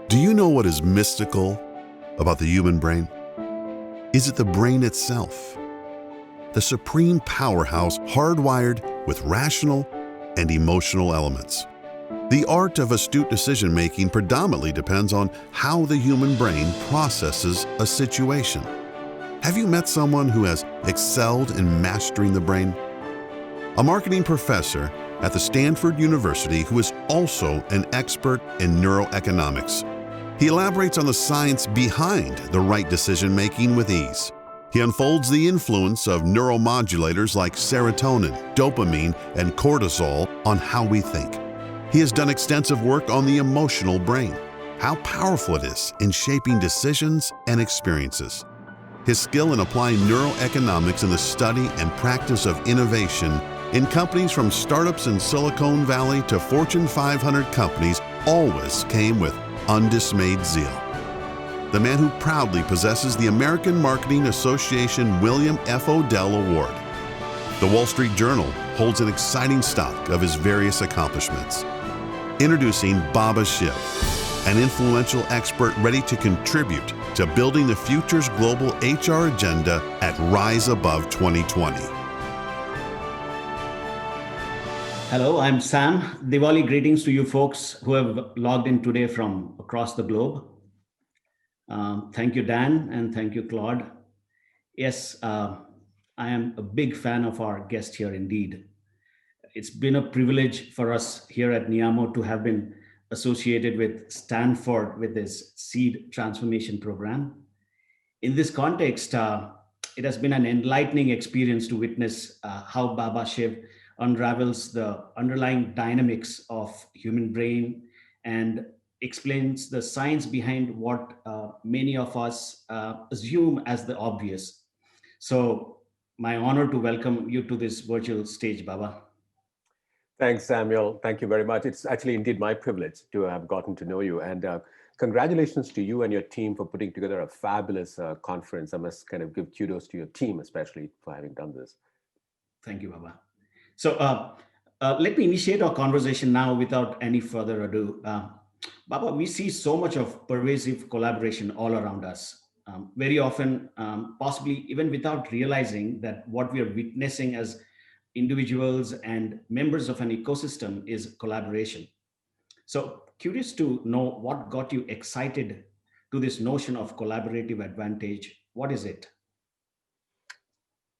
Do you know what is mystical about the human brain? Is it the brain itself? The supreme powerhouse hardwired with rational and emotional elements. The art of astute decision-making predominantly depends on how the human brain processes a situation. Have you met someone who has excelled in mastering the brain? A marketing professor at the Stanford University who is also an expert in neuroeconomics. He elaborates on the science behind the right decision-making with ease. He unfolds the influence of neuromodulators like serotonin, dopamine, and cortisol on how we think. He has done extensive work on the emotional brain, how powerful it is in shaping decisions and experiences. His skill in applying neuroeconomics in the study and practice of innovation in companies from startups in Silicon Valley to Fortune 500 companies always came with undismayed zeal. The man who proudly possesses the American Marketing Association William F. Odell Award. The Wall Street Journal holds an exciting stock of his various accomplishments. Introducing Baba Shiv, an influential expert ready to contribute to building the future's global HR agenda at Rise Above 2020. Hello, I'm Sam. Diwali greetings to you folks who have logged in today from across the globe. Thank you, Dan, and thank you, Claude. Yes, I am a big fan of our guest here indeed. It's been a privilege for us here at Niamo to have been associated with Stanford with this seed transformation program. In this context, it has been an enlightening experience to witness how Baba Shiv unravels the underlying dynamics of human brain and explains the science behind what many of us assume as the obvious. So my honor to welcome you to this virtual stage, Baba. Thanks, Samuel. Thank you very much. It's actually indeed my privilege to have gotten to know you. And congratulations to you and your team for putting together a fabulous conference. I must kind of give kudos to your team, especially for having done this. Thank you, Baba. So let me initiate our conversation now without any further ado. Baba, we see so much of pervasive collaboration all around us. Very often, possibly even without realizing that what we are witnessing as individuals and members of an ecosystem is collaboration. So curious to know what got you excited to this notion of collaborative advantage. What is it?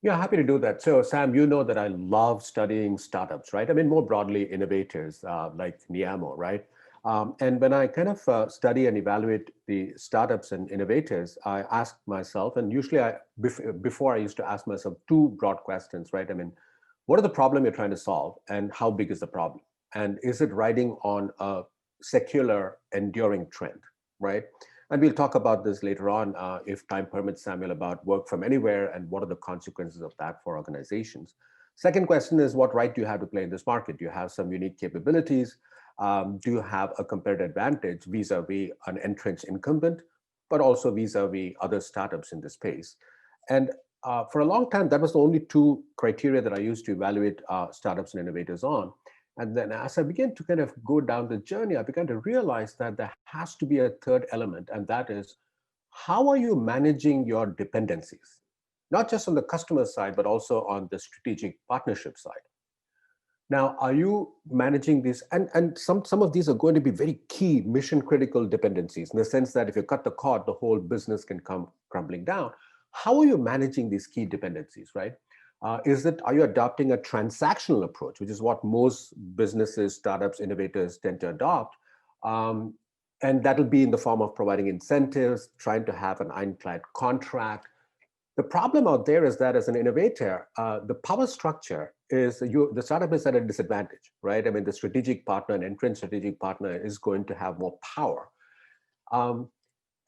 Yeah, happy to do that. So Sam, you know that I love studying startups, right? I mean, more broadly, innovators like Niamo, right? And when I kind of study and evaluate the startups and innovators, I ask myself, and usually before I used to ask myself two broad questions, right? I mean, what are the problem you're trying to solve and how big is the problem? And is it riding on a secular enduring trend, right? And we'll talk about this later on, if time permits, Samuel, about work from anywhere and what are the consequences of that for organizations. Second question is, what right do you have to play in this market? Do you have some unique capabilities? Do you have a competitive advantage vis-a-vis an entrenched incumbent, but also vis-a-vis other startups in this space? And for a long time, that was the only two criteria that I used to evaluate startups and innovators on. And then as I began to kind of go down the journey, I began to realize that there has to be a third element, and that is, how are you managing your dependencies? Not just on the customer side, but also on the strategic partnership side. Now, are you managing these? And some of these are going to be very key mission critical dependencies in the sense that if you cut the cord, the whole business can come crumbling down. How are you managing these key dependencies, right? Are you adopting a transactional approach, which is what most businesses, startups, innovators tend to adopt? And that'll be in the form of providing incentives, trying to have an ironclad contract. The problem out there is that as an innovator, the power structure is the startup is at a disadvantage, right? I mean, the strategic partner, an entrenched strategic partner is going to have more power.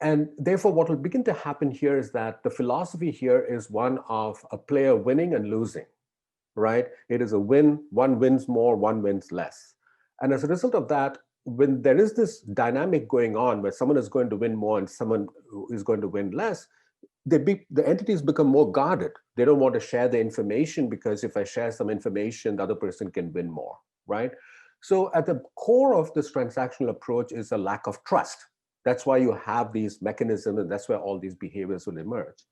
And therefore, what will begin to happen here is that the philosophy here is one of a player winning and losing, right? It is a win, one wins more, one wins less. And as a result of that, when there is this dynamic going on where someone is going to win more and someone is going to win less, the entities become more guarded. They don't want to share the information because if I share some information, the other person can win more, right? So at the core of this transactional approach is a lack of trust. That's why you have these mechanisms, and that's where all these behaviors will emerge.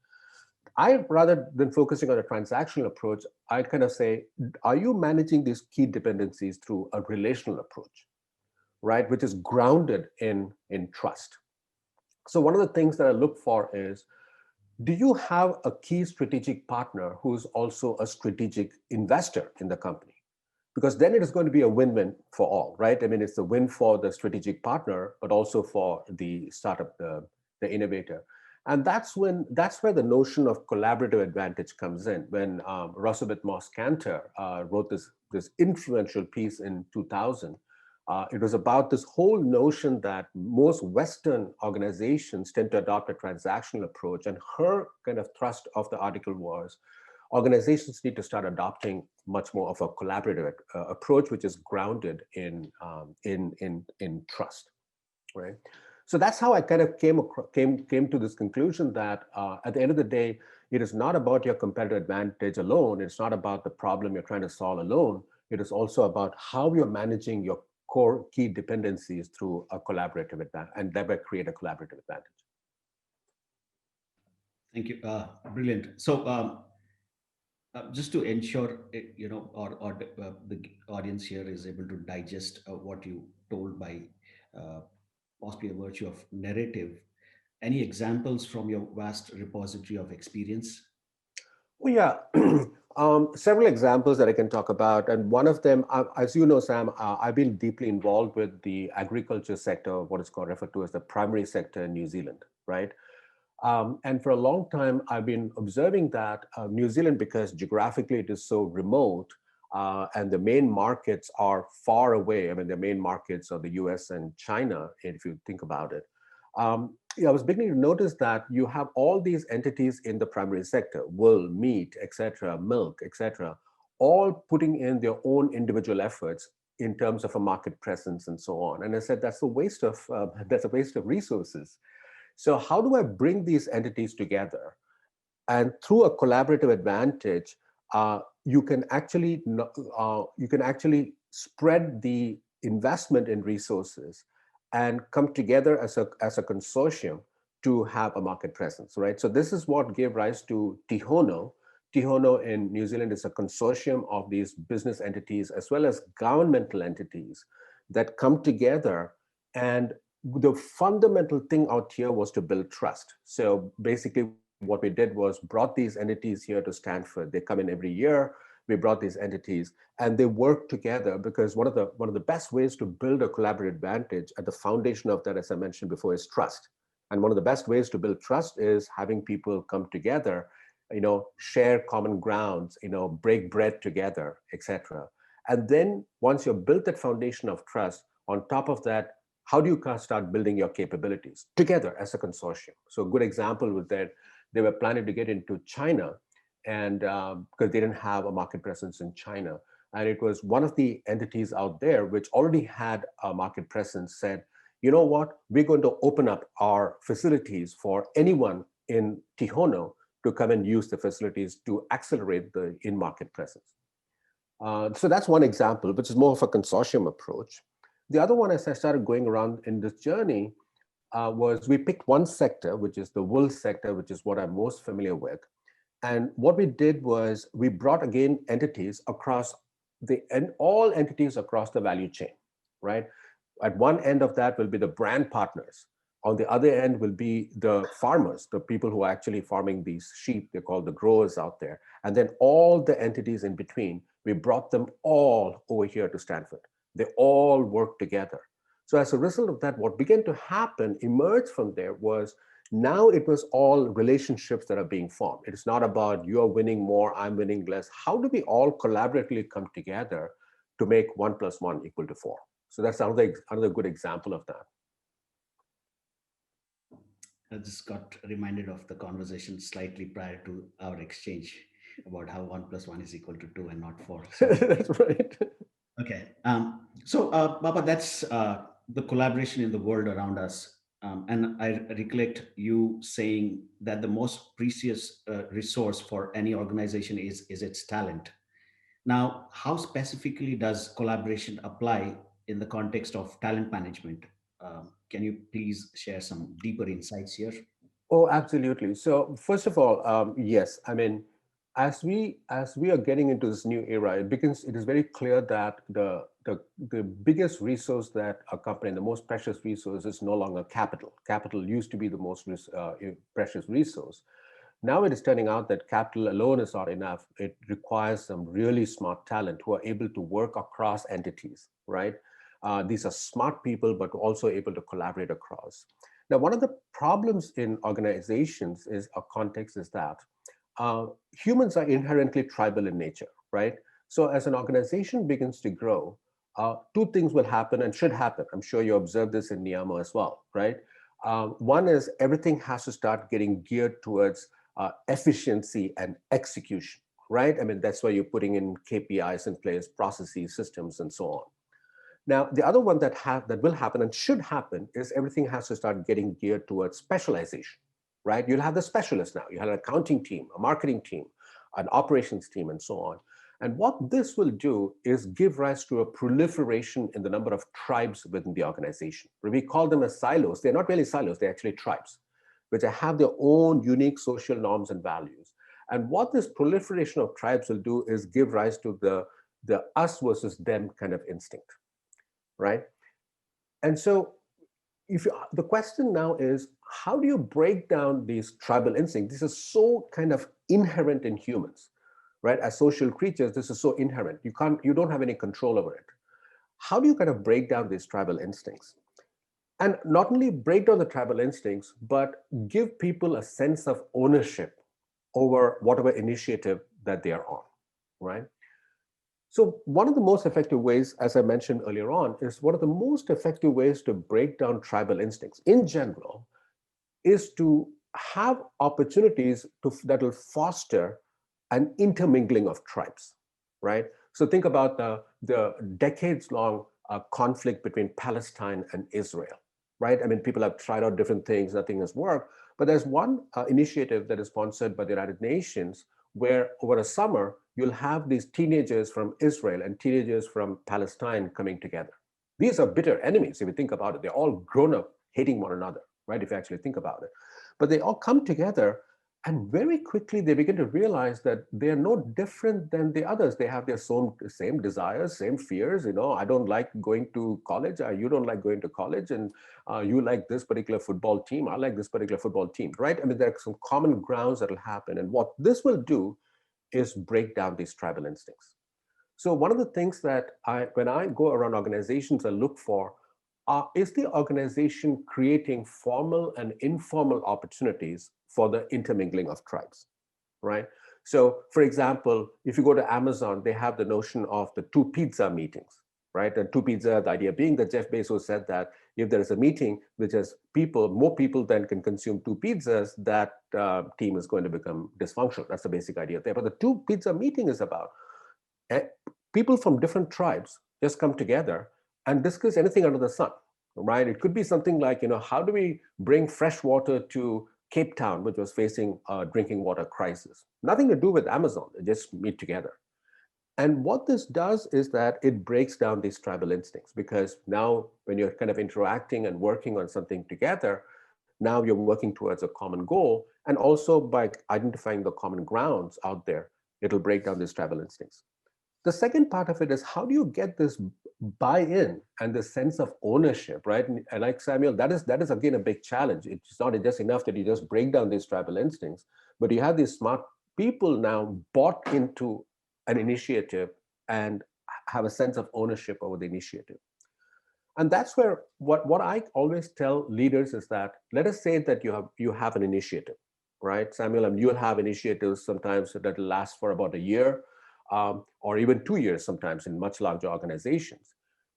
I, rather than focusing on a transactional approach, I kind of say, are you managing these key dependencies through a relational approach, right? Which is grounded in trust. So one of the things that I look for is, do you have a key strategic partner who's also a strategic investor in the company? Because then it is going to be a win-win for all, right? I mean, it's a win for the strategic partner, but also for the startup, the innovator. And that's where the notion of collaborative advantage comes in. When Roosevelt Moss Cantor wrote this influential piece in 2000, it was about this whole notion that most Western organizations tend to adopt a transactional approach. And her kind of thrust of the article was, organizations need to start adopting much more of a collaborative approach, which is grounded in trust, right? So that's how I kind of came to this conclusion that at the end of the day, it is not about your competitive advantage alone. It's not about the problem you're trying to solve alone. It is also about how you're managing your core key dependencies through a collaborative advantage, and thereby create a collaborative advantage. Thank you. Brilliant. So just to ensure, the audience here is able to digest what you told by uh, possibly a virtue of narrative, any examples from your vast repository of experience? Well, yeah, several examples that I can talk about. And one of them, as you know, Sam, I've been deeply involved with the agriculture sector, what is called referred to as the primary sector in New Zealand, right? And for a long time, I've been observing that New Zealand, because geographically it is so remote, and the main markets are far away. I mean, the main markets are the US and China, if you think about it. Yeah, I was beginning to notice that you have all these entities in the primary sector, wool, meat, etc., milk, etc., all putting in their own individual efforts in terms of a market presence and so on. And I said, that's a waste of resources. So how do I bring these entities together? And through a collaborative advantage, you can actually spread the investment in resources and come together as a consortium to have a market presence, right? So this is what gave rise to Tihono. Tihono in New Zealand is a consortium of these business entities as well as governmental entities that come together. And the fundamental thing out here was to build trust. So basically what we did was brought these entities here to Stanford. They come in every year. We brought these entities and they work together, because one of the best ways to build a collaborative advantage at the foundation of that, as I mentioned before, is trust. And one of the best ways to build trust is having people come together, share common grounds, break bread together, etc. And then once you've built that foundation of trust, on top of that, how do you start building your capabilities together as a consortium? So a good example was that they were planning to get into China, and because they didn't have a market presence in China. And it was one of the entities out there which already had a market presence said, you know what, we're going to open up our facilities for anyone in Tihono to come and use the facilities to accelerate the in-market presence. So that's one example, which is more of a consortium approach. The other one, as I started going around in this journey, was we picked one sector, which is the wool sector, which is what I'm most familiar with. And what we did was we brought again entities across all entities across the value chain, right? At one end of that will be the brand partners. On the other end will be the farmers, the people who are actually farming these sheep. They're called the growers out there. And then all the entities in between, we brought them all over here to Stanford. They all work together. So as a result of that, what began to happen, emerge from there was, now it was all relationships that are being formed. It is not about you're winning more, I'm winning less. How do we all collaboratively come together to make 1 + 1 = 4? So that's another good example of that. I just got reminded of the conversation slightly prior to our exchange about how 1 + 1 = 2 and not 4. So, that's right. okay. So, Baba, that's the collaboration in the world around us. And I recollect you saying that the most precious resource for any organization is its talent. Now, how specifically does collaboration apply in the context of talent management? Can you please share some deeper insights here? Oh, absolutely. So first of all, yes, I mean, as we are getting into this new era, it is very clear that the biggest resource that a company, the most precious resource, is no longer capital. Capital used to be the most precious resource. Now it is turning out that capital alone is not enough. It requires some really smart talent who are able to work across entities, right? These are smart people, but also able to collaborate across. Now, one of the problems in organizations is a context is that uh, humans are inherently tribal in nature, right? So as an organization begins to grow, two things will happen and should happen. I'm sure you observed this in Niamo as well, right? One is everything has to start getting geared towards efficiency and execution, right? I mean, that's why you're putting in KPIs in place, processes, systems, and so on. Now, the other one that will happen and should happen is everything has to start getting geared towards specialization, right? You'll have the specialists now. You have an accounting team, a marketing team, an operations team, and so on. And what this will do is give rise to a proliferation in the number of tribes within the organization. We call them as silos. They're not really silos, they're actually tribes, which have their own unique social norms and values. And what this proliferation of tribes will do is give rise to the us versus them kind of instinct, right? And so the question now is, how do you break down these tribal instincts? This is so kind of inherent in humans, right? As social creatures, this is so inherent. You don't have any control over it. How do you kind of break down these tribal instincts? And not only break down the tribal instincts, but give people a sense of ownership over whatever initiative that they are on, right? So one of the most effective ways, as I mentioned earlier on, is one of the most effective ways to break down tribal instincts in general is to have opportunities that will foster an intermingling of tribes, right? So think about the decades-long conflict between Palestine and Israel, right? I mean, people have tried out different things, nothing has worked, but there's one initiative that is sponsored by the United Nations where over a summer, you'll have these teenagers from Israel and teenagers from Palestine coming together. These are bitter enemies, if you think about it. They're all grown up hating one another, right? If you actually think about it. But they all come together and very quickly they begin to realize that they're no different than the others. They have their same desires, same fears. You know, I don't like going to college. You don't like going to college. And you like this particular football team. I like this particular football team, right? I mean, there are some common grounds that will happen. And what this will do is break down these tribal instincts. So one of the things that when I go around organizations, I look for is the organization creating formal and informal opportunities for the intermingling of tribes, right? So for example, if you go to Amazon, they have the notion of the two pizza meetings, right? And two pizza, the idea being that Jeff Bezos said that if there is a meeting which has more people than can consume two pizzas, that team is going to become dysfunctional. That's the basic idea there. But the two pizza meeting is about people from different tribes just come together and discuss anything under the sun, right? It could be something like, how do we bring fresh water to Cape Town, which was facing a drinking water crisis? Nothing to do with Amazon. They just meet together. And what this does is that it breaks down these tribal instincts, because now when you're kind of interacting and working on something together, now you're working towards a common goal. And also by identifying the common grounds out there, it'll break down these tribal instincts. The second part of it is, how do you get this buy-in and the sense of ownership, right? And like Samuel, that is again a big challenge. It's not just enough that you just break down these tribal instincts, but you have these smart people now bought into an initiative and have a sense of ownership over the initiative. And that's where what I always tell leaders is that, let us say that you have an initiative, right, Samuel, and you'll have initiatives sometimes that will last for about a year, or even 2 years sometimes in much larger organizations.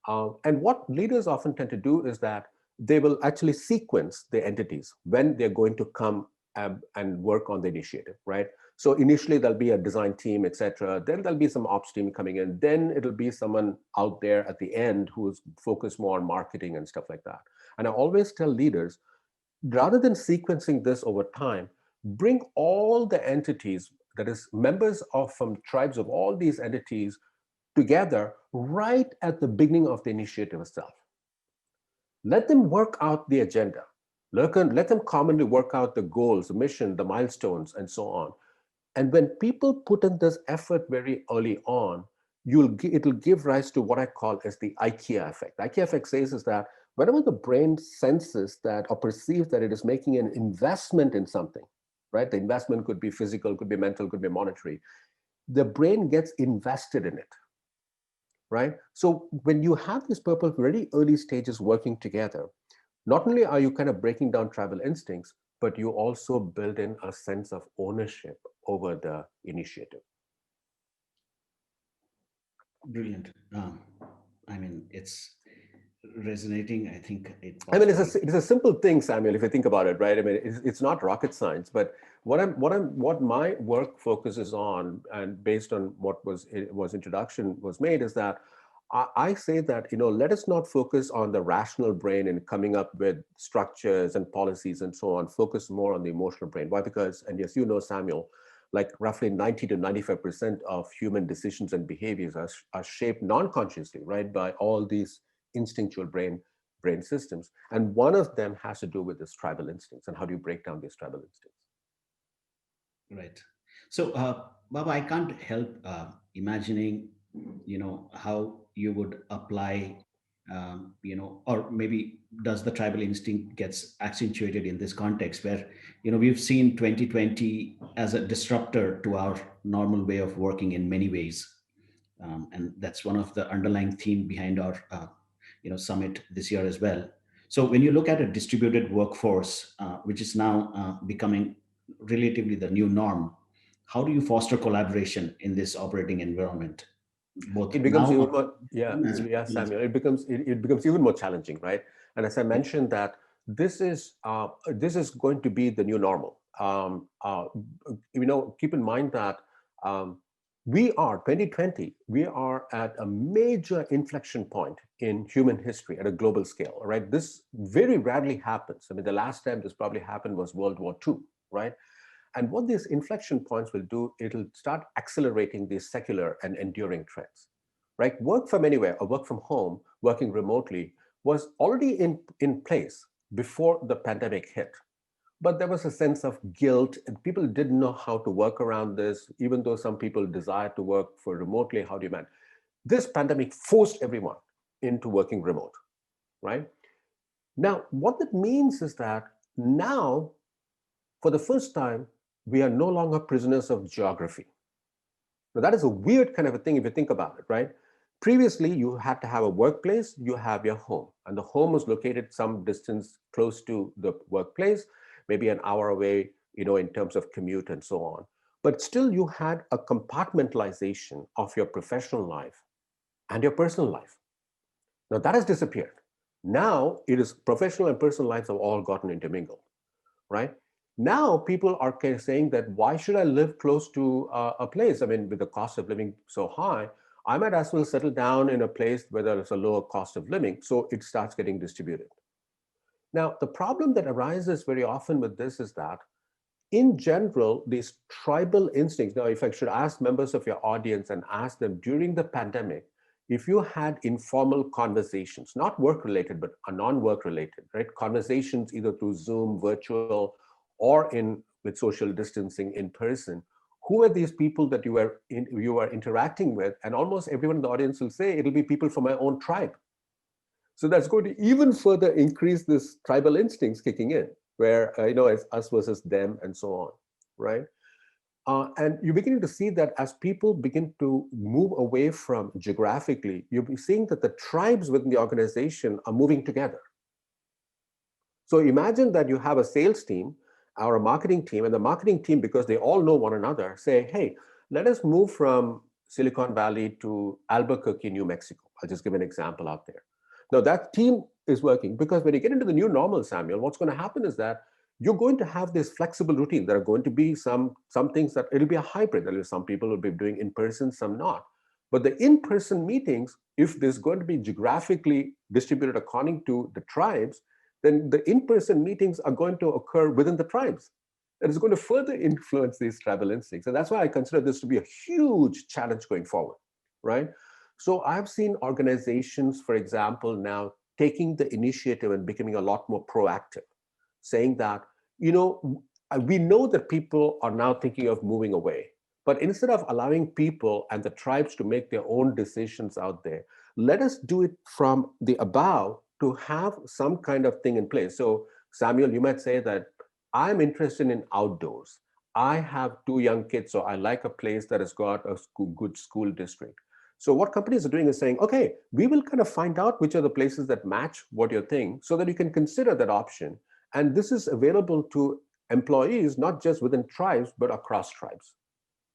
And what leaders often tend to do is that they will actually sequence the entities when they're going to come and work on the initiative, right? So initially there'll be a design team, etc. Then there'll be some ops team coming in. Then it'll be someone out there at the end who's focused more on marketing and stuff like that. And I always tell leaders, rather than sequencing this over time, bring all the entities, that is members from tribes of all these entities together right at the beginning of the initiative itself. Let them work out the agenda. Let them commonly work out the goals, the mission, the milestones, and so on. And when people put in this effort very early on, it'll give rise to what I call as the IKEA effect. The IKEA effect says is that whenever the brain senses that or perceives that it is making an investment in something, right? The investment could be physical, could be mental, could be monetary. The brain gets invested in it, right? So when you have these people very early stages working together, not only are you kind of breaking down tribal instincts, but you also build in a sense of ownership over the initiative. Brilliant. I mean, it's resonating. I think I mean, it's a simple thing, Samuel, if you think about it, right? I mean, it's not rocket science, but what my work focuses on, and based on what was introduction was made, is that I say that, let us not focus on the rational brain and coming up with structures and policies and so on. Focus more on the emotional brain. Why? Because, and yes, Samuel, like roughly 90 to 95% of human decisions and behaviors are shaped non-consciously, right, by all these instinctual brain systems. And one of them has to do with this tribal instincts, and how do you break down these tribal instincts? Right. So, Baba, I can't help imagining, how you would apply, or maybe does the tribal instinct gets accentuated in this context where, we've seen 2020 as a disruptor to our normal way of working in many ways. And that's one of the underlying theme behind our, summit this year as well. So when you look at a distributed workforce, which is now becoming relatively the new norm, how do you foster collaboration in this operating environment, both It becomes even now more, yeah, as yeah, well as. Samuel. It becomes even more challenging, right? And as I mentioned, that this is going to be the new normal. Keep in mind that um, 2020, we are at a major inflection point in human history at a global scale, right? This very rarely happens. I mean, the last time this probably happened was World War II, right? And what these inflection points will do, it'll start accelerating these secular and enduring trends, right? Work from anywhere or work from home, working remotely was already in place before the pandemic hit. But there was a sense of guilt, and people didn't know how to work around this, even though some people desired to work for remotely. How do you manage? This pandemic forced everyone into working remote, right? Now, what that means is that now, for the first time, we are no longer prisoners of geography. Now, that is a weird kind of a thing if you think about it, right? Previously, you had to have a workplace, you have your home, and the home was located some distance close to the workplace, maybe an hour away, in terms of commute and so on. But still, you had a compartmentalization of your professional life and your personal life. Now, that has disappeared. Now, it is professional and personal lives have all gotten intermingled, right? Now people are kind of saying that why should I live close to a place? I mean, with the cost of living so high, I might as well settle down in a place where there is a lower cost of living. So it starts getting distributed. Now, the problem that arises very often with this is that, in general, these tribal instincts. Now, if I should ask members of your audience and ask them during the pandemic, if you had informal conversations, not work related, but non-work related, right? Conversations either through Zoom, virtual, or with social distancing in person, who are these people that you are interacting with? And almost everyone in the audience will say it'll be people from my own tribe. So that's going to even further increase this tribal instincts kicking in, where it's us versus them and so on, right? And you're beginning to see that as people begin to move away from geographically, you'll be seeing that the tribes within the organization are moving together. So imagine that you have a sales team or a marketing team, and the marketing team, because they all know one another, say, hey, let us move from Silicon Valley to Albuquerque, New Mexico. I'll just give an example out there. Now that team is working because when you get into the new normal, Samuel, what's going to happen is that you're going to have this flexible routine. There are going to be some things that it'll be a hybrid. There are some people will be doing in person, some not. But the in-person meetings, if there's going to be geographically distributed according to the tribes, then the in-person meetings are going to occur within the tribes. That is going to further influence these tribal instincts. And that's why I consider this to be a huge challenge going forward, right? So I've seen organizations, for example, now taking the initiative and becoming a lot more proactive, saying that, we know that people are now thinking of moving away, but instead of allowing people and the tribes to make their own decisions out there, let us do it from the above to have some kind of thing in place. So, Samuel, you might say that I'm interested in outdoors. I have two young kids, so I like a place that has got a good school district. So what companies are doing is saying, okay, we will kind of find out which are the places that match what you're thinking so that you can consider that option. And this is available to employees, not just within tribes, but across tribes.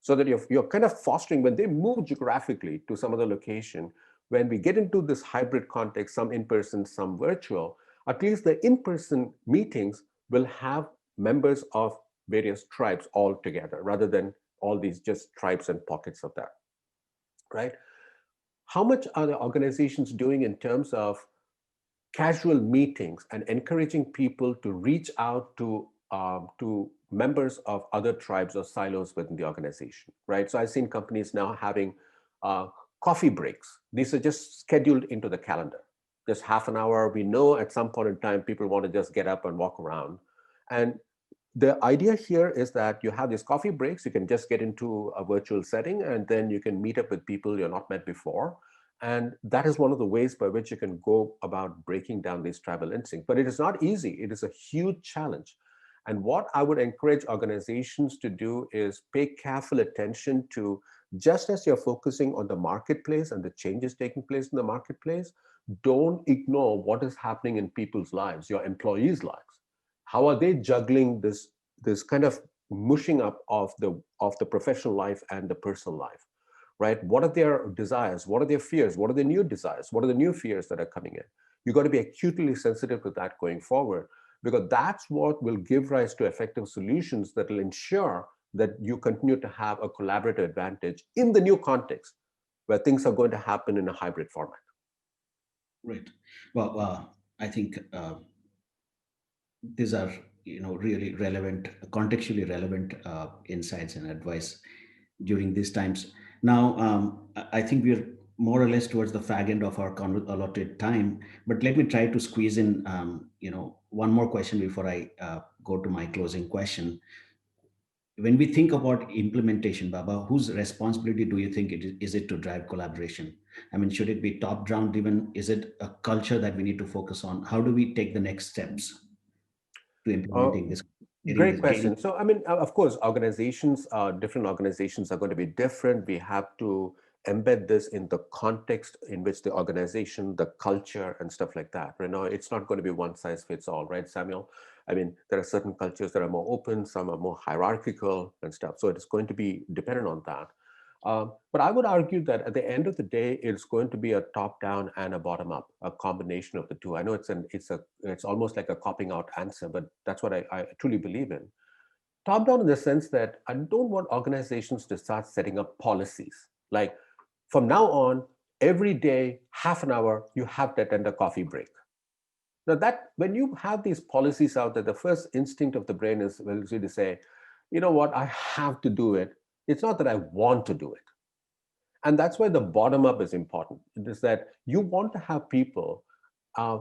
So that you're kind of fostering when they move geographically to some other location, when we get into this hybrid context, some in person, some virtual, at least the in person meetings will have members of various tribes all together rather than all these just tribes and pockets of that, right? How much are the organizations doing in terms of casual meetings and encouraging people to reach out to members of other tribes or silos within the organization, right? So I've seen companies now having coffee breaks. These are just scheduled into the calendar. Just half an hour. We know at some point in time people want to just get up and walk around, and the idea here is that you have these coffee breaks. You can just get into a virtual setting and then you can meet up with people you're not met before. And that is one of the ways by which you can go about breaking down these tribal instincts. But it is not easy. It is a huge challenge. And what I would encourage organizations to do is pay careful attention to, just as you're focusing on the marketplace and the changes taking place in the marketplace, don't ignore what is happening in people's lives, your employees' lives. How are they juggling this kind of mushing up of the professional life and the personal life, right? What are their desires? What are their fears? What are the new desires? What are the new fears that are coming in? You've got to be acutely sensitive to that going forward, because that's what will give rise to effective solutions that will ensure that you continue to have a collaborative advantage in the new context where things are going to happen in a hybrid format. Right. Well, I think these are, really relevant, contextually relevant insights and advice during these times. Now, I think we're more or less towards the fag end of our allotted time, but let me try to squeeze in, one more question before I go to my closing question. When we think about implementation, Baba, whose responsibility do you think is it to drive collaboration? I mean, should it be top down driven? Is it a culture that we need to focus on? How do we take the next steps to Uh, implementing this, getting Great this, getting? question. So, I mean, of course, different organizations are going to be different. We have to embed this in the context in which the organization, the culture, and stuff like that. It's not going to be one size fits all, right, Samuel? I mean, there are certain cultures that are more open, some are more hierarchical and stuff. So it is going to be dependent on that. But I would argue that at the end of the day, it's going to be a top-down and a bottom-up, a combination of the two. I know it's almost like a copping out answer, but that's what I truly believe in. Top-down in the sense that I don't want organizations to start setting up policies. Like from now on, every day, half an hour, you have to attend a coffee break. Now that when you have these policies out there, the first instinct of the brain is will to say, you know what, I have to do it. It's not that I want to do it. And that's why the bottom up is important. It is that you want to have people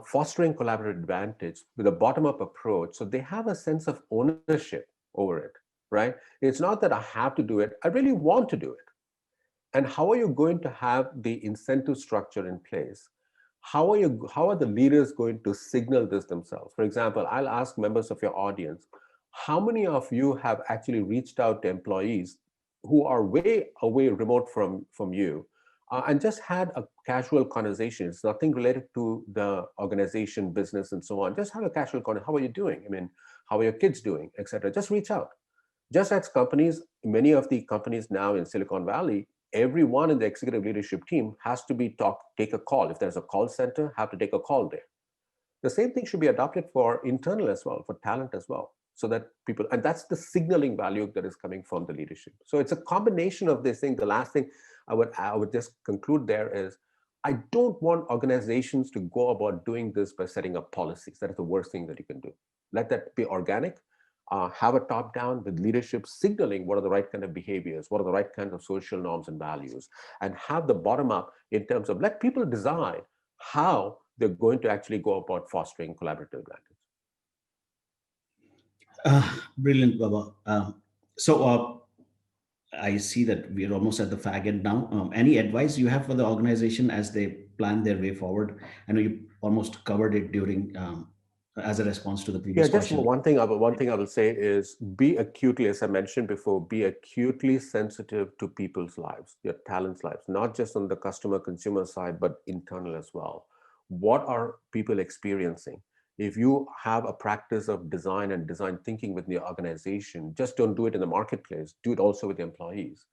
fostering collaborative advantage with a bottom up approach. So they have a sense of ownership over it, right? It's not that I have to do it, I really want to do it. And how are you going to have the incentive structure in place? How are the leaders going to signal this themselves? For example, I'll ask members of your audience, how many of you have actually reached out to employees who are way away remote from you and just had a casual conversation? It's nothing related to the organization, business, and so on. Just have a casual conversation. How are you doing? I mean, how are your kids doing, etc. Just reach out. Just as companies, many of the companies now in Silicon Valley, everyone in the executive leadership team has to take a call. If there's a call center, have to take a call there. The same thing should be adopted for internal as well, for talent as well, so that people, and that's the signaling value that is coming from the leadership. So it's a combination of this thing. The last thing I would just conclude there is, I don't want organizations to go about doing this by setting up policies. That is the worst thing that you can do. Let that be organic. Have a top down with leadership signaling what are the right kind of behaviors, what are the right kinds of social norms and values, and have the bottom up in terms of let people decide how they're going to actually go about fostering collaborative advantage. Brilliant, Baba. I see that we're almost at the fag end now. Any advice you have for the organization as they plan their way forward? I know you almost covered it during as a response to the Yeah, previous just question. one thing I will say is be acutely, as I mentioned before, be acutely sensitive to people's lives, their talents' lives, not just on the customer consumer side, but internal as well. What are people experiencing? If you have a practice of design and design thinking within your organization, just don't do it in the marketplace, do it also with the employees,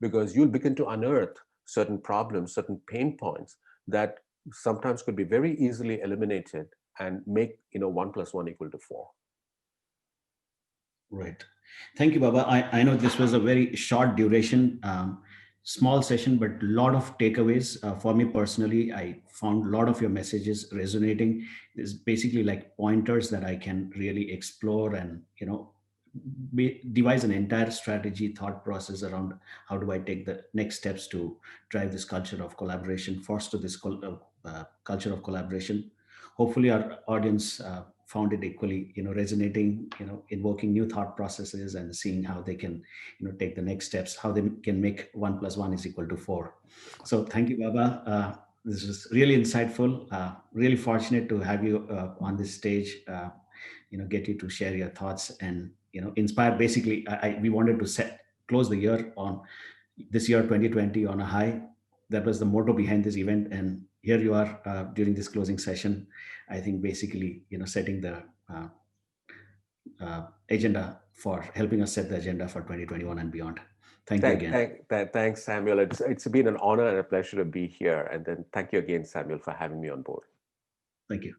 because you'll begin to unearth certain problems, certain pain points that sometimes could be very easily eliminated and make 1 + 1 = 4. Right. Thank you, Baba. I know this was a very short duration, small session, but a lot of takeaways. For me personally, I found a lot of your messages resonating. It's basically like pointers that I can really explore and, devise an entire strategy, thought process around how do I take the next steps to drive this culture of collaboration, foster this culture of collaboration. Hopefully our audience found it equally resonating, invoking new thought processes and seeing how they can take the next steps, how they can make 1 + 1 = 4. So thank you, Baba. This was really insightful, really fortunate to have you on this stage, get you to share your thoughts and inspire. Basically, we wanted to close the year on this year 2020 on a high. That was the motto behind this event, and here you are during this closing session. I think basically setting the agenda, for helping us set the agenda for 2021 and beyond. Thank you again. Thanks, Samuel. It's been an honor and a pleasure to be here. And then thank you again, Samuel, for having me on board. Thank you.